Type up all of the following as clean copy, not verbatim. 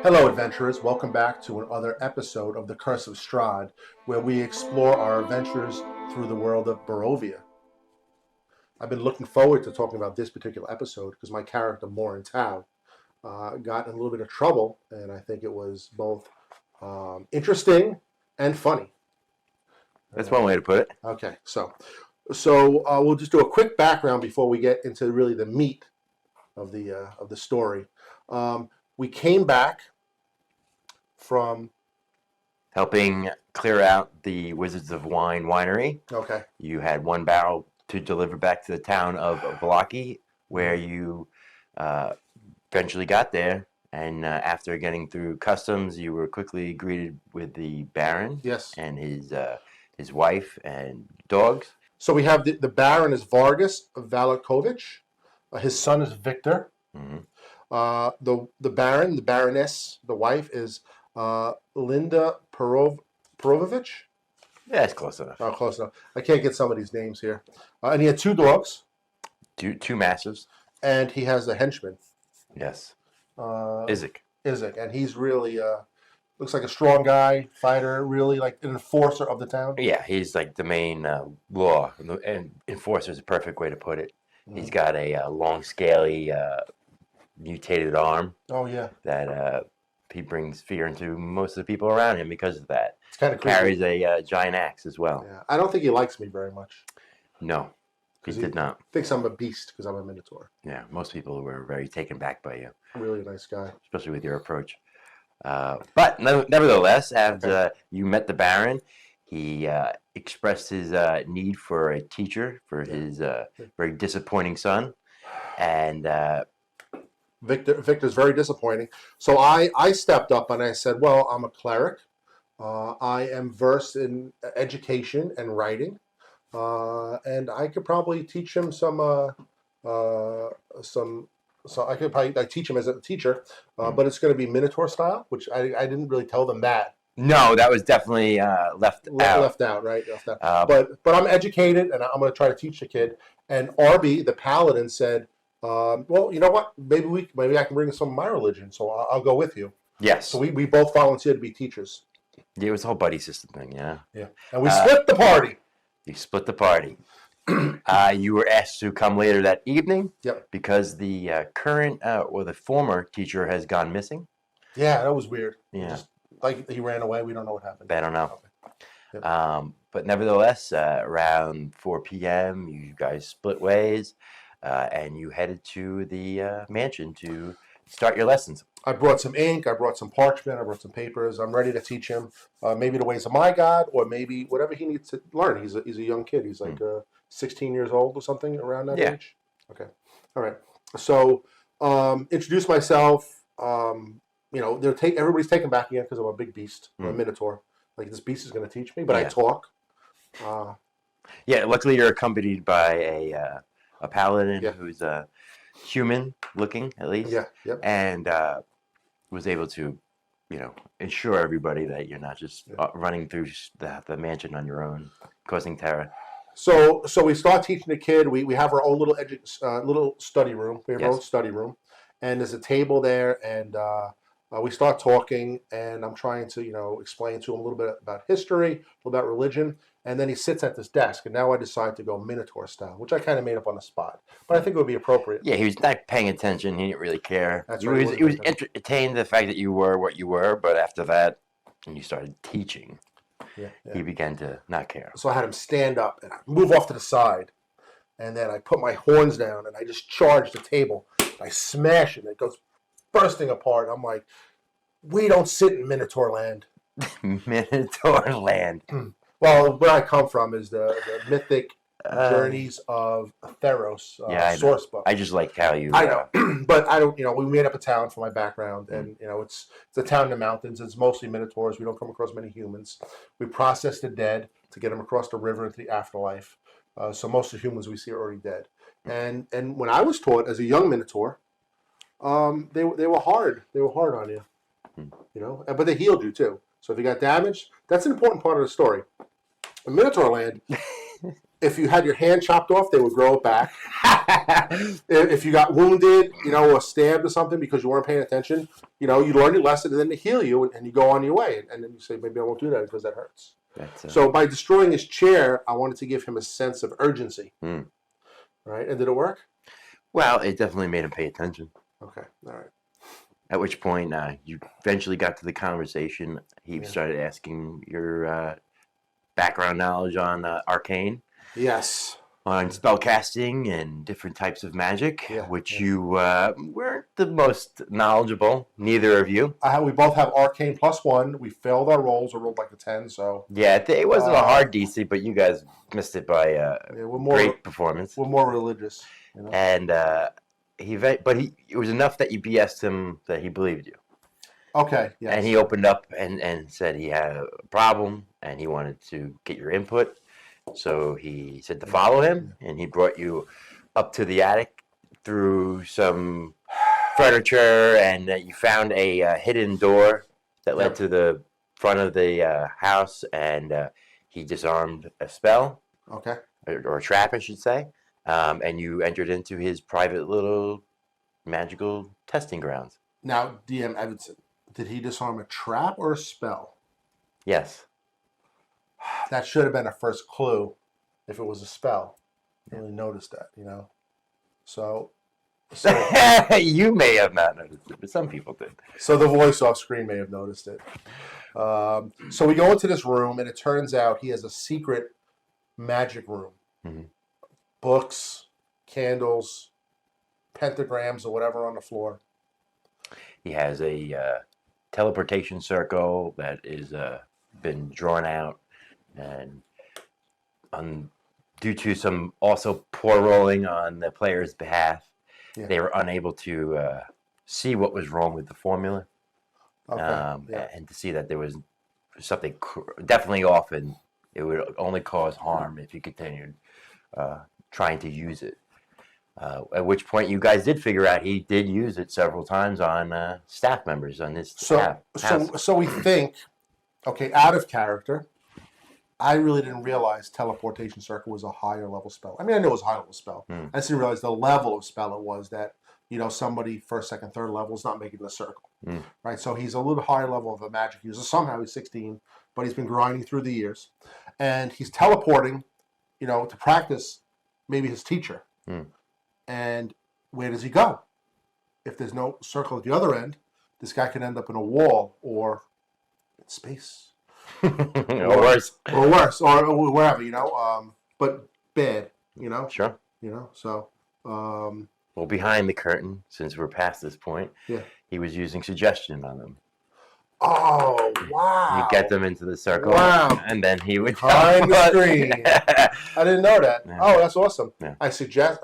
Hello, adventurers. Welcome back to another episode of the Curse of Strahd, where we explore our adventures through the world of Barovia. I've been looking forward to talking about this particular episode because my character, Morin Tau, got in a little bit of trouble, and I think it was both interesting and funny. That's one way to put it. Okay, so we'll just do a quick background before we get into really the meat of the story. We came back from Helping clear out the Wizards of Wine winery. Okay. You had one barrel to deliver back to the town of Valaki, where you eventually got there. And after getting through customs, you were quickly greeted with the Baron. Yes. And his wife and dogs. So we have the Baron is Vargas Valakovich. His son is Victor. Mm-hmm. The Baron, the Baroness, the wife is Linda Perovich. Yeah, it's close enough. Oh, close enough. I can't get some of these names here. And he had two dogs. Two massives. And he has a henchman. Yes. Izek, and he's really looks like a strong guy, fighter, really like an enforcer of the town. Yeah, he's like the main law, and enforcer is the perfect way to put it. Mm-hmm. He's got a long, scaly, mutated arm. Oh yeah. That he brings fear into most of the people around him because of that. It's kind of creepy. Carries a giant axe as well. Yeah, I don't think he likes me very much. No, he did not. Thinks I'm a beast because I'm a Minotaur. Yeah, most people were very taken back by you. Really a nice guy, especially with your approach. But nevertheless, as you met the Baron, he expressed his need for a teacher for his very disappointing son, and Victor's very disappointing. So I stepped up and I said, well, I'm a cleric. I am versed in education and writing, and I could probably teach him some. So I could probably teach him as a teacher, but it's going to be Minotaur style, which I didn't really tell them that. No, that was definitely left out. Left out, right? Left out. But I'm educated, and I'm going to try to teach the kid. And Arby, the paladin, said, well, you know what? Maybe I can bring some of my religion, so I'll go with you. Yes. So we both volunteered to be teachers. Yeah, it was a whole buddy system thing, yeah. Yeah. And we split the party. You split the party. You were asked to come later that evening. Yep. Because the current or the former teacher has gone missing. Yeah, that was weird. Yeah. Just like he ran away. We don't know what happened. I don't know. Okay. Yep. But nevertheless, around 4 p.m., you guys split ways, and you headed to the mansion to start your lessons. I brought some ink, I brought some parchment, I brought some papers. I'm ready to teach him maybe the ways of my God, or maybe whatever he needs to learn. He's a young kid. He's like 16 years old or something, around that age. Okay. All right. So introduce myself. Everybody's taken back again because I'm a big beast. I'm a Minotaur. Like, this beast is going to teach me, but I talk. Yeah, luckily you're accompanied by a paladin who's human looking, at least. Yeah. Yep. And was able to, ensure everybody that you're not just running through the mansion on your own, causing terror. So we start teaching the kid. We have our own little study room. We have our own study room, and there's a table there, and we start talking, and I'm trying to explain to him a little bit about history, a little about religion, and then he sits at this desk, and now I decide to go Minotaur style, which I kind of made up on the spot, but I think it would be appropriate. Yeah, he was not paying attention. He didn't really care. That's right. He was entertained the fact that you were what you were, but after that, when you started teaching, he began to not care. So I had him stand up and I move off to the side, and then I put my horns down and I just charge the table. I smash it and it goes bursting apart. I'm like, we don't sit in Minotaur land. Minotaur land. Well, where I come from is the mythic journeys of Theros source book. I just like how you... I know, but I don't, we made up a town for my background, and, it's a town in the mountains. It's mostly Minotaurs. We don't come across many humans. We process the dead to get them across the river into the afterlife. So most of the humans we see are already dead. And when I was taught as a young Minotaur, they were hard. They were hard on you, but they healed you too. So if you got damaged, that's an important part of the story. In Minotaur land, if you had your hand chopped off, they would grow it back. If you got wounded, or stabbed or something because you weren't paying attention, you learn your lesson and then they heal you and you go on your way. And then you say, maybe I won't do that because that hurts. So by destroying his chair, I wanted to give him a sense of urgency. Right? And did it work? Well, it definitely made him pay attention. Okay. All right. At which point, you eventually got to the conversation. He started asking your background knowledge on arcane. Yes. On spellcasting and different types of magic, which you weren't the most knowledgeable, neither of you. We both have arcane +1. We failed our rolls, or rolled like a 10, so... Yeah, it wasn't a hard DC, but you guys missed it by great performance. We're more religious. And it was enough that you BS'd him that he believed you. Okay, yes. And he opened up and said he had a problem, and he wanted to get your input. So he said to follow him, and he brought you up to the attic through some furniture, and you found a hidden door that led to the front of the house, and he disarmed a spell. Okay. Or a trap, I should say. And you entered into his private little magical testing grounds. Now, DM Evanson, did he disarm a trap or a spell? Yes. That should have been a first clue if it was a spell. I really noticed that, So you may have not noticed it, but some people did. So the voice off screen may have noticed it. So we go into this room, and it turns out he has a secret magic room. Books, candles, pentagrams, or whatever on the floor. He has a teleportation circle that is been drawn out, and due to some also poor rolling on the player's behalf, they were unable to see what was wrong with the formula, and to see that there was something definitely off, and it would only cause harm if you continued trying to use it. At which point you guys did figure out he did use it several times on staff members on this staff. So we think, out of character, I really didn't realize teleportation circle was a higher level spell. I mean, I knew it was a high level spell. I just didn't realize the level of spell it was that, somebody first, second, third level is not making the circle. Right? So he's a little higher level of a magic user. Somehow he's 16, but he's been grinding through the years. And he's teleporting, to practice maybe his teacher. And where does he go? If there's no circle at the other end, this guy can end up in a wall or in space. or worse. Or worse, or wherever, but bad, Sure. So... well, behind the curtain, since we're past this point, he was using suggestion on them. Oh, wow. You get them into the circle, and then he would... Behind the screen. I didn't know that. Yeah. Oh, that's awesome. Yeah. I suggest...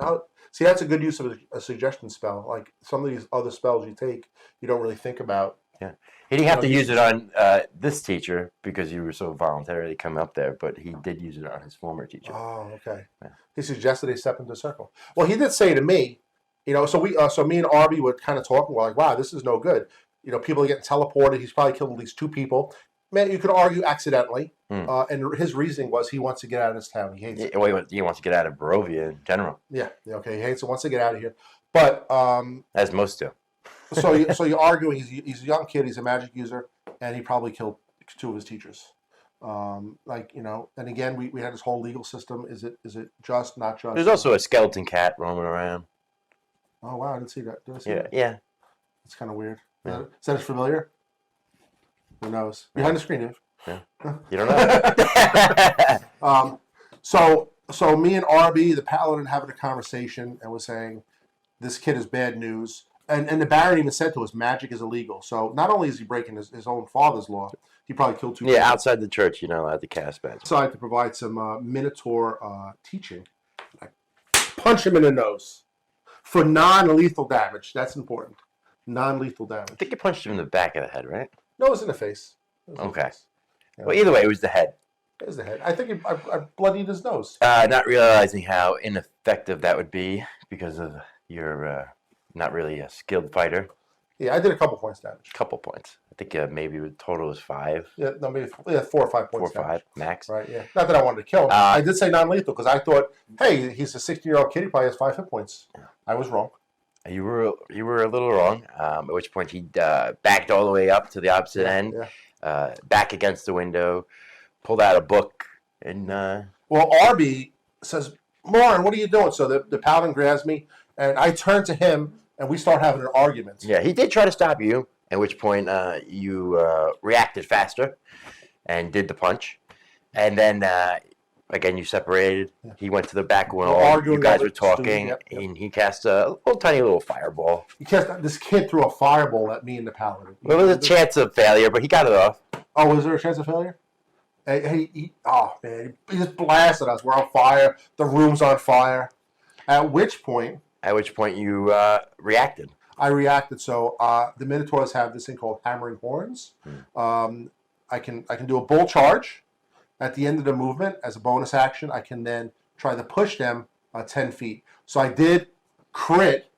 see, that's a good use of a suggestion spell. Like, some of these other spells you take, you don't really think about. Yeah. He didn't have to use it on this teacher because you were so voluntarily come up there, but he did use it on his former teacher. Oh, okay. Yeah. He suggested they step into a circle. Well, he did say to me, so me and Arby were kind of talking. We're like, wow, this is no good. People are getting teleported. He's probably killed at least 2 people. Man, you could argue accidentally. And his reasoning was he wants to get out of this town. He hates it. He wants to get out of Barovia in general. Yeah. Okay. He hates it. Wants to get out of here. But as most do. so you're arguing he's a young kid. He's a magic user, and he probably killed 2 of his teachers. And again, we had this whole legal system. Is it just, not just? There's also a skeleton cat roaming around. Oh wow, I didn't see that. Did I see that? Yeah. It's kind of weird. Yeah. Is that familiar? Who knows? Behind the screen, Dave. Yeah. You don't know. So me and RB, the paladin, having a conversation, and was saying, this kid is bad news. And the Baron even said to us, magic is illegal. So not only is he breaking his own father's law, he probably killed 2 people. Yeah, outside the church, you're not allowed to cast magic. So I had to provide some Minotaur teaching. I punch him in the nose for non-lethal damage. That's important. Non-lethal damage. I think you punched him in the back of the head, right? No, it was in the face. Okay. Well, either way, it was the head. It was the head. I think I bloodied his nose. Not realizing how ineffective that would be because of your not really a skilled fighter. Yeah, I did a couple points damage. Couple points. I think maybe the total was 5. Yeah, no, maybe 4 or 5 points 4 or 5 damage. max. Right, yeah. Not that I wanted to kill him. I did say non-lethal because I thought, hey, he's a 16-year-old kid. He probably has 5 hit points. I was wrong. You were a little wrong. At which point he backed all the way up to the opposite end, back against the window, pulled out a book, and well, Arby says, "Lauren, what are you doing?" So the paladin grabs me, and I turn to him, and we start having an argument. Yeah, he did try to stop you. At which point you reacted faster and did the punch, and then again you separated. Yeah. He went to the back wall. You guys were talking, and he cast a tiny little fireball. This kid threw a fireball at me and the paladin. Well, there was a chance of failure, but he got it off. Oh, was there a chance of failure? Oh man, he just blasted us. We're on fire. The room's on fire. At which point you reacted. I reacted. So the Minotaurs have this thing called hammering horns. I can do a bull charge at the end of the movement as a bonus action. I can then try to push them 10 feet. So I did crit.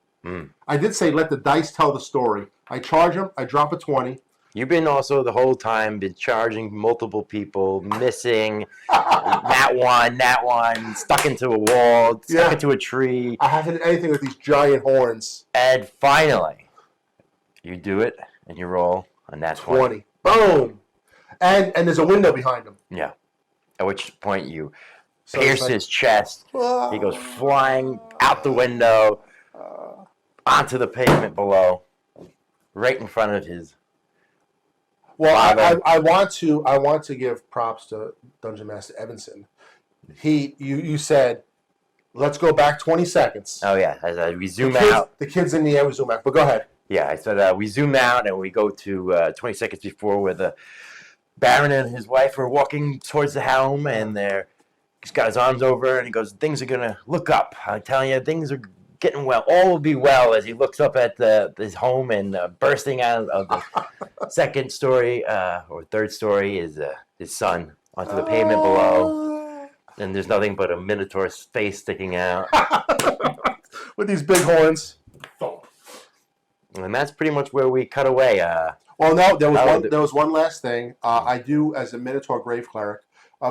I did say let the dice tell the story. I charge them. I drop a 20. You've been also the whole time been charging multiple people, missing, that one, stuck into a wall, stuck into a tree. I haven't done anything with these giant horns. And finally, you do it, and you roll, and that's 20. Boom! And there's a window behind him. Yeah. At which point you pierce his chest. He goes flying out the window, onto the pavement below, right in front of his... Well, I want to give props to Dungeon Master Evanson. You said, let's go back 20 seconds. Oh yeah, we zoom out. The kid's in the air. We zoom out. But go ahead. Yeah, I said we zoom out and we go to 20 seconds before where the Baron and his wife are walking towards the helm, and he's got his arms over and he goes, "Things are gonna look up. I'm telling you, things are getting well. All will be well." As he looks up at his home and bursting out of the second story or third story is his son onto the pavement below, and there's nothing but a Minotaur's face sticking out with these big horns. And that's pretty much where we cut away. Well, no, there was one last thing. I do as a Minotaur Grave Cleric.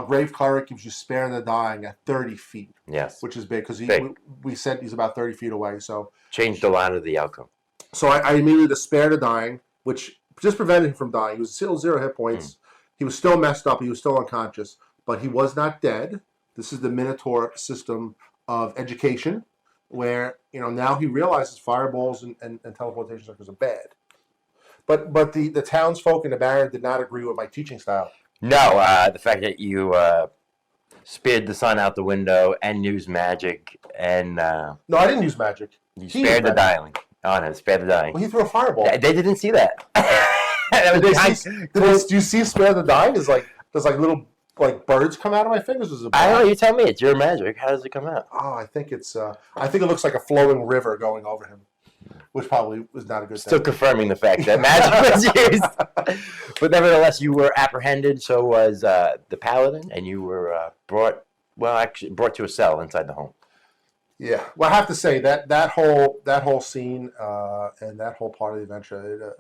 Grave Cleric gives you spare the dying at 30 feet. Yes. Which is big because we said he's about 30 feet away. So changed a lot of the outcome. So I immediately did spare the dying, which just prevented him from dying. He was still 0 hit points. He was still messed up. He was still unconscious, but he was not dead. This is the Minotaur system of education, where now he realizes fireballs and teleportation circles are bad. But the townsfolk and the Baron did not agree with my teaching style. No, the fact that you speared the sun out the window and used magic and... No, I didn't use magic. You spared the dying. Oh, no, spared the dying. Well, he threw a fireball. They didn't see that. Do you see spare the dying? There's like little birds come out of my fingers. I don't know. You tell me. It's your magic. How does it come out? Oh, I think it looks like a flowing river going over him, which probably was not a good thing. Still confirming the fact that magic was used. But nevertheless, you were apprehended. So was the paladin, and you were brought to a cell inside the home. Yeah. Well, I have to say that whole scene and that whole part of the adventure,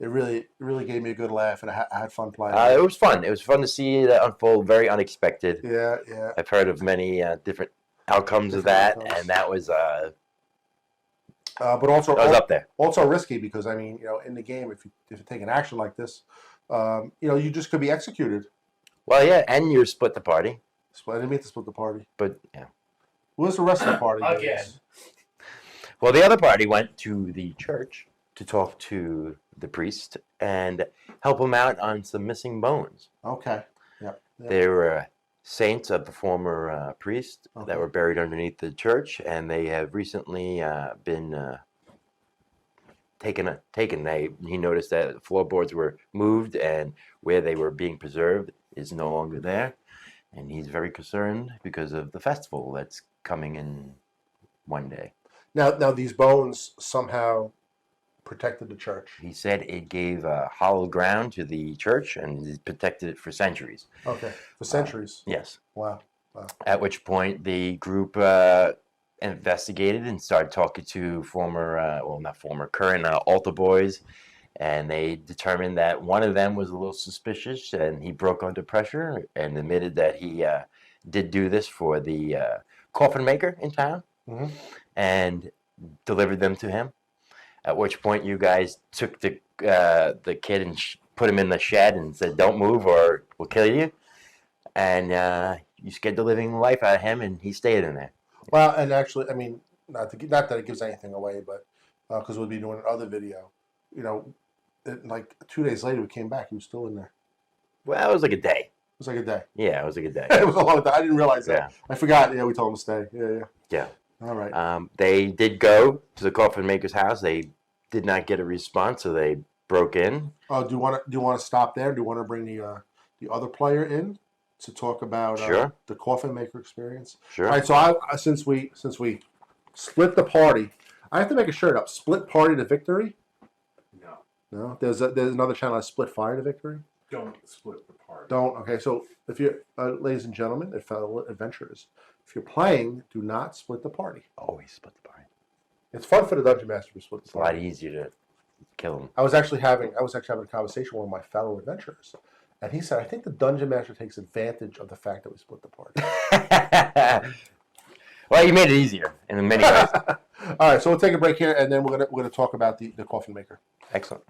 it really gave me a good laugh, and I had fun playing. It was fun. It was fun to see it unfold. Very unexpected. Yeah. I've heard of many different outcomes of that, and that was. But also, that was up there. Also risky because in the game, if you take an action like this, you just could be executed. Well, yeah, and you split the party. I didn't mean to split the party. But yeah. Where's the rest of the party? Again. Well, the other party went to the church to talk to the priest and help him out on some missing bones. Okay. Yeah. They were saints of the former priest that were buried underneath the church, and they have recently been taken. He noticed that the floorboards were moved, and where they were being preserved is no longer there, and he's very concerned because of the festival that's coming in one day. Now these bones somehow protected the church. He said it gave hollow ground to the church and it protected it for centuries. Okay, for centuries. Yes. Wow. At which point the group investigated and started talking to current altar boys, and they determined that one of them was a little suspicious, and he broke under pressure and admitted that he did do this for the coffin maker in town, and delivered them to him. At which point, you guys took the kid and put him in the shed and said, "Don't move, or we'll kill you." And you scared the living life out of him, and he stayed in there. Well, and actually, I mean, not that it gives anything away, but because we'll be doing another video, like 2 days later we came back, he was still in there. Well, it was like a day. It was like a day. Yeah, it was like a day. It was a long time. I didn't realize that. Yeah. I forgot. Yeah, we told him to stay. Yeah. Yeah. All right. They did go to the coffin maker's house. They did not get a response, so they broke in. Oh, do you want to stop there? Do you want to bring the other player in to talk about the coffin maker experience? Sure. All right. So since we split the party, I have to make a shirt up. Split party to victory. No. There's another channel that split fire to victory. Don't split the party. Don't. Okay. So if you're, ladies and gentlemen, and fellow adventurers, if you're playing, do not split the party. Always split the party. It's fun for the dungeon master to split the It's a party. lot easier to kill him. I was actually having a conversation with one of my fellow adventurers, and he said, "I think the dungeon master takes advantage of the fact that we split the party." Well, you made it easier in many ways. All right, so we'll take a break here, and then we're gonna talk about the coffin maker. Excellent.